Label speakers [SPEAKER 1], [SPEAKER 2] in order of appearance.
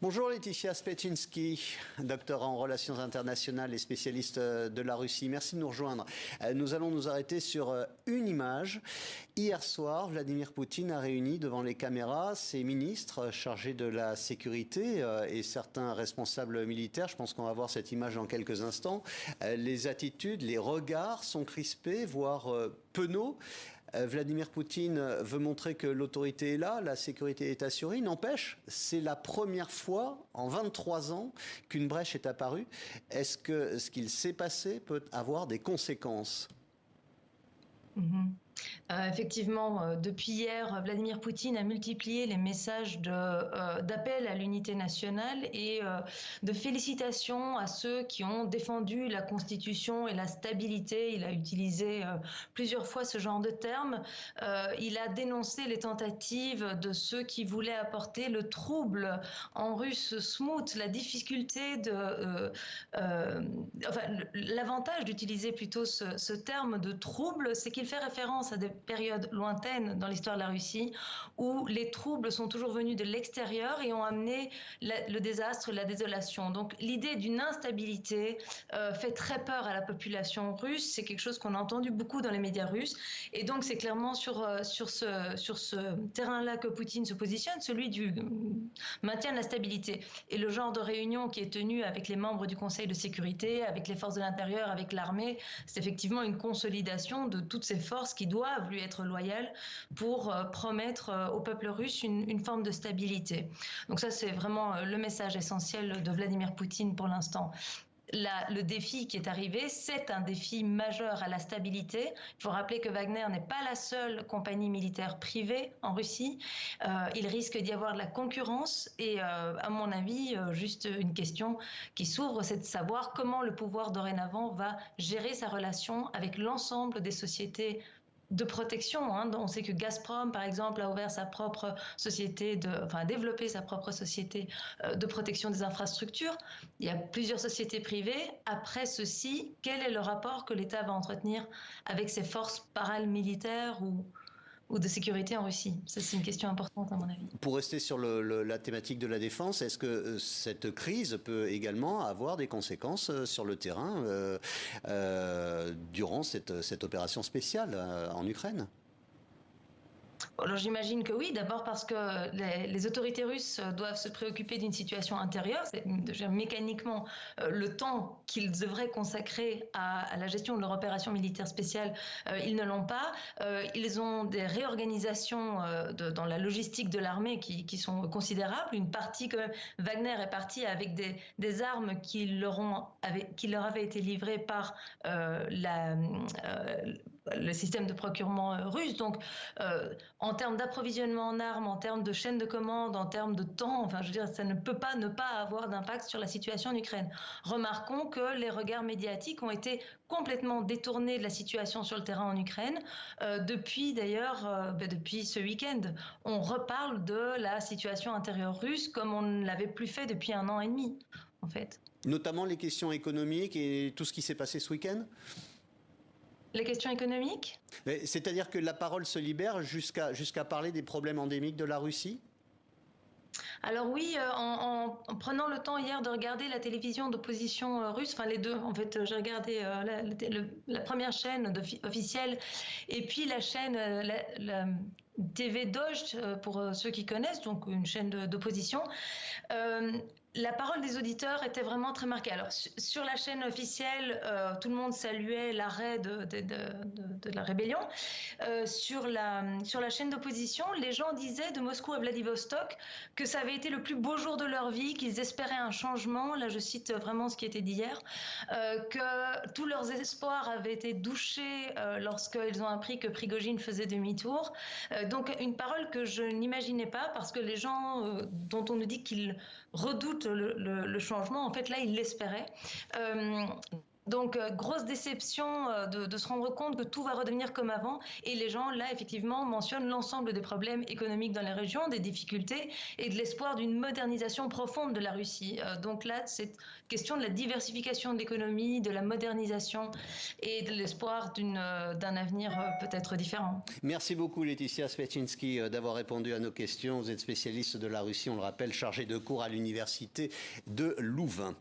[SPEAKER 1] Bonjour Laetitia Spetchinski, docteur en relations internationales et spécialiste de la Russie. Merci de nous rejoindre. Nous allons nous arrêter sur une image. Hier soir, Vladimir Poutine a réuni devant les caméras ses ministres chargés de la sécurité et certains responsables militaires. Je pense qu'on va voir cette image dans quelques instants. Les attitudes, les regards sont crispés, voire penauds. Vladimir Poutine veut montrer que l'autorité est là, la sécurité est assurée. N'empêche, c'est la première fois en 23 ans qu'une brèche est apparue. Est-ce que ce qu'il s'est passé peut avoir des conséquences ?
[SPEAKER 2] Effectivement, depuis hier, Vladimir Poutine a multiplié les messages d'appel à l'unité nationale et de félicitations à ceux qui ont défendu la Constitution et la stabilité. Il a utilisé plusieurs fois ce genre de termes. Il a dénoncé les tentatives de ceux qui voulaient apporter le trouble, en russe smut, la difficulté l'avantage d'utiliser plutôt ce terme de trouble, c'est qu'il fait référence à des périodes lointaines dans l'histoire de la Russie où les troubles sont toujours venus de l'extérieur et ont amené le désastre, la désolation. Donc l'idée d'une instabilité fait très peur à la population russe. C'est quelque chose qu'on a entendu beaucoup dans les médias russes. Et donc c'est clairement sur ce terrain-là que Poutine se positionne, celui du maintien de la stabilité. Et le genre de réunion qui est tenue avec les membres du Conseil de sécurité, avec les forces de l'intérieur, avec l'armée, c'est effectivement une consolidation de toutes ces forces qui doivent lui être loyales pour promettre au peuple russe une forme de stabilité. Donc ça, c'est vraiment le message essentiel de Vladimir Poutine pour l'instant. Le défi qui est arrivé, c'est un défi majeur à la stabilité. Il faut rappeler que Wagner n'est pas la seule compagnie militaire privée en Russie. Il risque d'y avoir de la concurrence et, à mon avis, juste une question qui s'ouvre, c'est de savoir comment le pouvoir dorénavant va gérer sa relation avec l'ensemble des sociétés de protection. On sait que Gazprom, par exemple, a ouvert sa propre société, a développé sa propre société de protection des infrastructures. Il y a plusieurs sociétés privées. Après ceci, quel est le rapport que l'État va entretenir avec ses forces paramilitaires ou de sécurité en Russie? Ça, c'est une question importante à mon avis.
[SPEAKER 1] Pour rester sur la thématique de la défense, est-ce que cette crise peut également avoir des conséquences sur le terrain durant cette opération spéciale en Ukraine ?
[SPEAKER 2] Alors j'imagine que oui, d'abord parce que les autorités russes doivent se préoccuper d'une situation intérieure. C'est mécaniquement le temps qu'ils devraient consacrer à la gestion de leur opération militaire spéciale, ils ne l'ont pas. Ils ont des réorganisations dans la logistique de l'armée qui sont considérables. Une partie, quand même, Wagner est parti avec des armes qui leur avaient été livrées par le système de procurement russe. Donc, en termes d'approvisionnement en armes, en termes de chaîne de commande, en termes de temps, je veux dire, ça ne peut pas ne pas avoir d'impact sur la situation en Ukraine. Remarquons que les regards médiatiques ont été complètement détournés de la situation sur le terrain en Ukraine. Depuis ce week-end, on reparle de la situation intérieure russe comme on ne l'avait plus fait depuis 1 an et demi, en fait.
[SPEAKER 1] Notamment les questions économiques et tout ce qui s'est passé ce week-end ?
[SPEAKER 2] Les questions économiques ?
[SPEAKER 1] C'est-à-dire que la parole se libère jusqu'à parler des problèmes endémiques de la Russie ?
[SPEAKER 2] Alors oui, en prenant le temps hier de regarder la télévision d'opposition russe, les deux, en fait, j'ai regardé la première chaîne officielle et puis la chaîne, la TV Dozhd, pour ceux qui connaissent, donc une chaîne d'opposition. La parole des auditeurs était vraiment très marquée. Alors, sur la chaîne officielle, tout le monde saluait l'arrêt de la rébellion. Sur la chaîne d'opposition, les gens disaient de Moscou à Vladivostok que ça avait été le plus beau jour de leur vie, qu'ils espéraient un changement. Là, je cite vraiment ce qui était dit hier, que tous leurs espoirs avaient été douchés lorsqu'ils ont appris que Prigojine faisait demi-tour. Donc, une parole que je n'imaginais pas, parce que les gens dont on nous dit qu'ils redoutent le changement, en fait, là, ils l'espéraient. Donc, grosse déception de se rendre compte que tout va redevenir comme avant. Et les gens, là, effectivement, mentionnent l'ensemble des problèmes économiques dans la région, des difficultés et de l'espoir d'une modernisation profonde de la Russie. Donc là, c'est question de la diversification de l'économie, de la modernisation et de l'espoir d'un avenir peut-être différent.
[SPEAKER 1] Merci beaucoup Laetitia Spetchinski d'avoir répondu à nos questions. Vous êtes spécialiste de la Russie, on le rappelle, chargée de cours à l'université de Louvain.